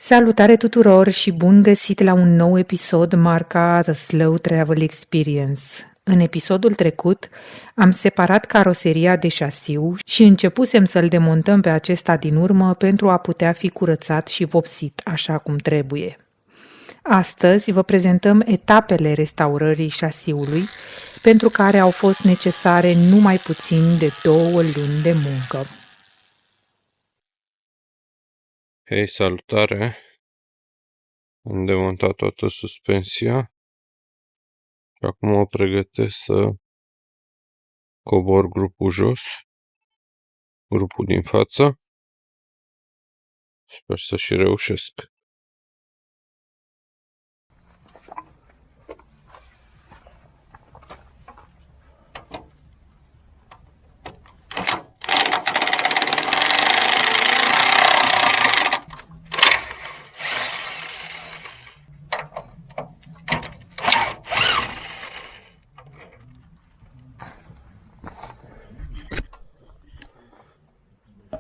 Salutare tuturor și bun găsit la un nou episod marcat The Slow Travel Experience. În episodul trecut am separat caroseria de șasiu și începusem să-l demontăm pe acesta din urmă pentru a putea fi curățat și vopsit așa cum trebuie. Astăzi vă prezentăm etapele restaurării șasiului, pentru care au fost necesare numai puțin de 2 luni de muncă. Hei, salutare! Am demontat toată suspensia și acum o pregătesc să cobor grupul jos, grupul din față. Sper să și reușesc.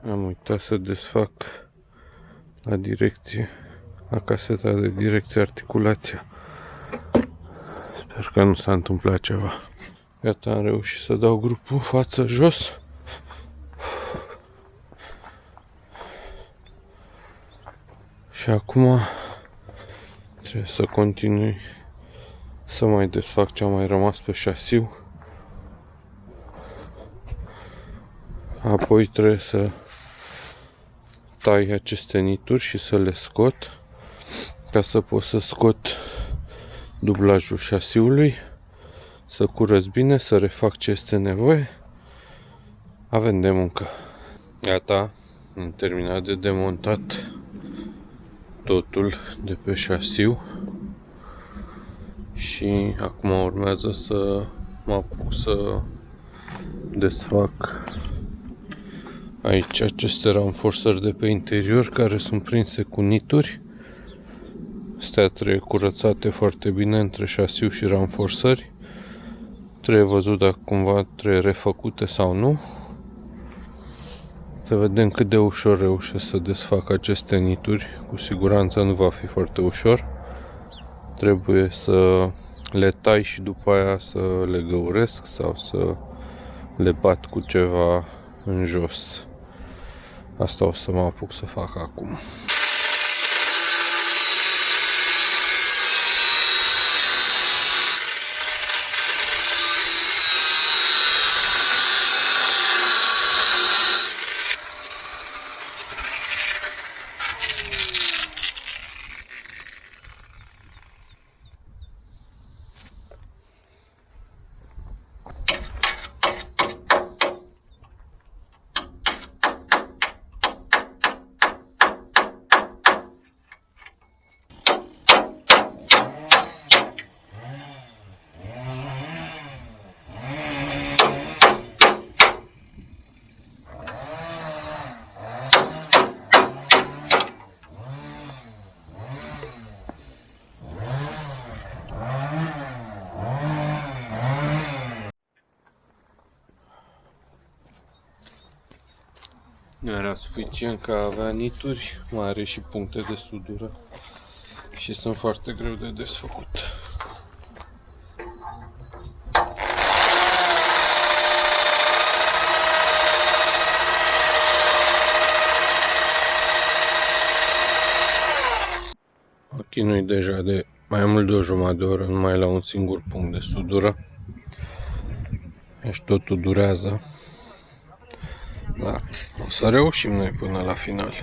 Am uitat să desfac la caseta de direcție articulația. Sper că nu s-a întâmplat ceva. Gata, am reușit să dau grupul față jos. Și acum trebuie să continui să mai desfac ce a mai rămas pe șasiu. Apoi trebuie să tai aceste nituri și să le scot ca să pot să scot dublajul șasiului, să curăț bine, să refac ce este nevoie. Avem de muncă. Gata, am terminat de demontat totul de pe șasiu și acum urmează să mă apuc să desfac aici aceste ranforsări de pe interior care sunt prinse cu nituri. Astea trebuie curățate foarte bine între șasiu și ranforsări. Trebuie văzut dacă cumva trebuie refăcute sau nu. Să vedem cât de ușor reușesc să desfac aceste nituri. Cu siguranță nu va fi foarte ușor. Trebuie să le tai și după aia să le găuresc sau să le bat cu ceva în jos. Asta o să mă apuc să fac acum. Nu era suficient că avea nituri, mai are și puncte de sudură și sunt foarte greu de desfăcut. Mă chinui deja de mai mult de o jumătate de oră numai la un singur punct de sudură. Deci totul durează. Da, o să reușim noi până la final.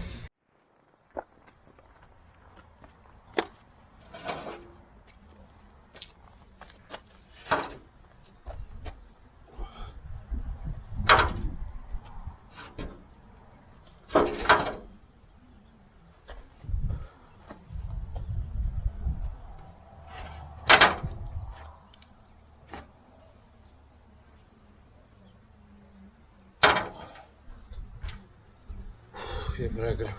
E prea greu.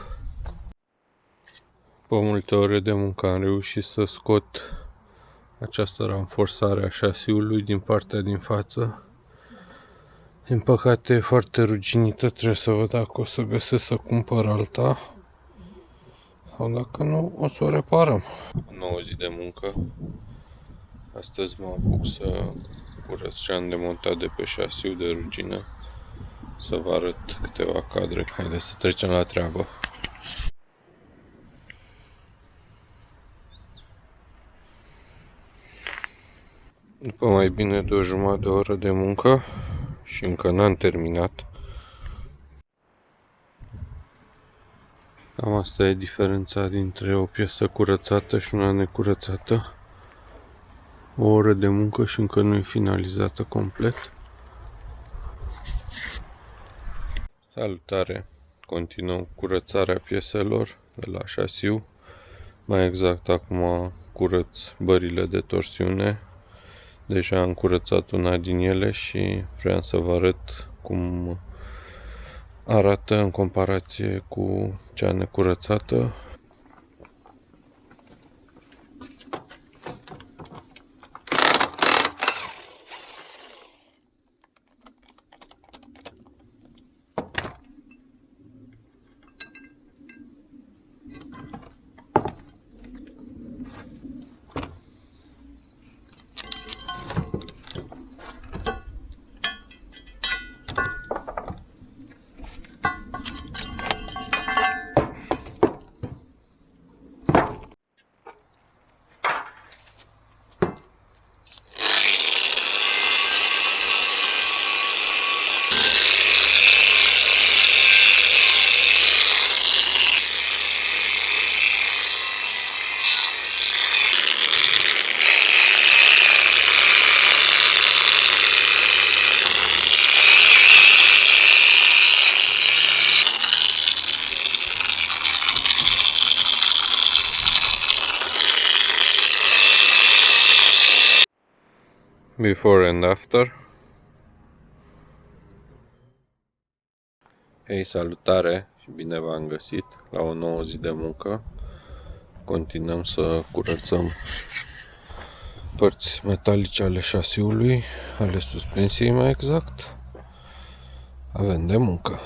După multe ore de muncă am reușit să scot această ranforsare a șasiului din partea din față. Din păcate e foarte ruginită, trebuie să văd dacă o să găsesc să cumpăr alta. sau dacă nu, o să o reparăm. O nouă zi de muncă. Astăzi mă apuc să curăț ce am demontat de pe șasiu de rugină, să vă arăt câteva cadre. Haideți să trecem la treabă. După mai bine de o jumătate de oră de muncă și încă n-am terminat. Cam asta e diferența dintre o piesă curățată și una necurățată. O oră de muncă și încă nu e finalizată complet. Salutare! Continuăm curățarea pieselor de la șasiu. Mai exact acum curăț bările de torsiune. Deja am curățat una din ele și vreau să vă arăt cum arată în comparație cu cea necurățată. Before and after. Hei, salutare și bine v-am găsit la o nouă zi de muncă. Continuăm să curățăm părți metalice ale șasiului, ale suspensiei mai exact. Avem de muncă.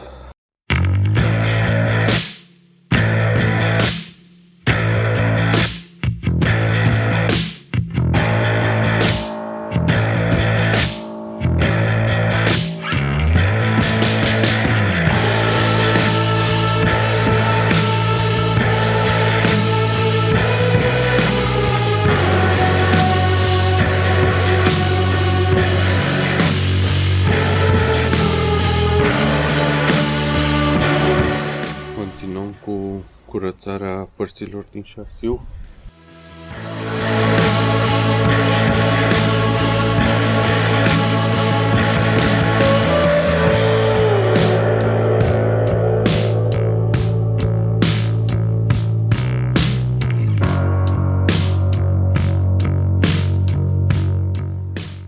Cu curățarea părților din șasiu.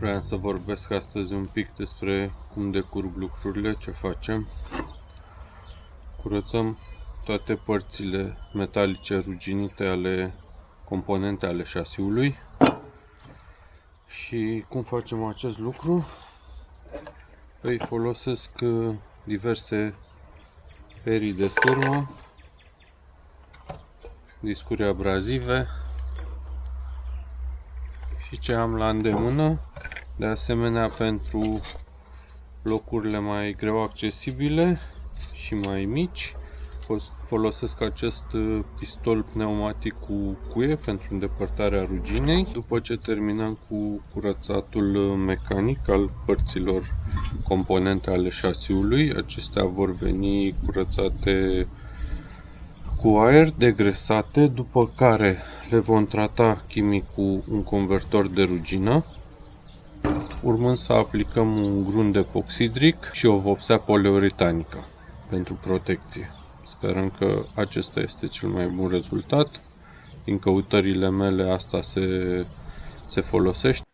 Vreau să vorbesc astăzi un pic despre cum decurg lucrurile, ce facem. Curățăm toate părțile metalice ruginite ale componente ale șasiului. Și cum facem acest lucru? Păi folosesc diverse perii de sârmă, discuri abrazive și ce am la îndemână. De asemenea, pentru locurile mai greu accesibile și mai mici, folosesc acest pistol pneumatic cu cuie pentru îndepărtarea ruginei. După ce terminăm cu curățatul mecanic al părților componente ale șasiului, acestea vor veni curățate cu aer, degresate, după care le vom trata chimic cu un convertor de rugină, urmând să aplicăm un grunt epoxidric și o vopsea poliuretanică pentru protecție. Sperăm că acesta este cel mai bun rezultat. Din căutările mele asta se folosește.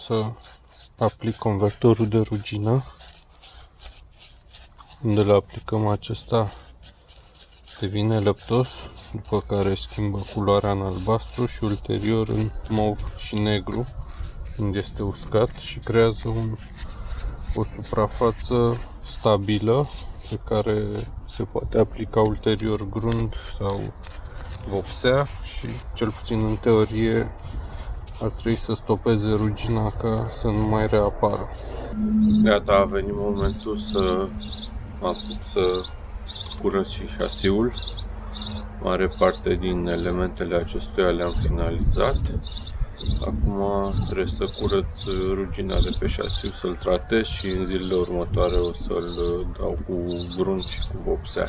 să aplic convertorul de rugină, unde le aplicăm acesta devine lăptos, după care schimbă culoarea în albastru și ulterior în mov și negru când este uscat și creează o suprafață stabilă pe care se poate aplica ulterior grund sau vopsea și cel puțin în teorie ar trebui să stopeze rugina ca să nu mai reapară. Gata, a venit momentul să mă apuc să curăț și șasiul. Mare parte din elementele acestuia le-am finalizat. Acum trebuie să curăț rugina de pe șasiu, să-l tratez și în zilele următoare o să-l dau cu grund și cu vopsea.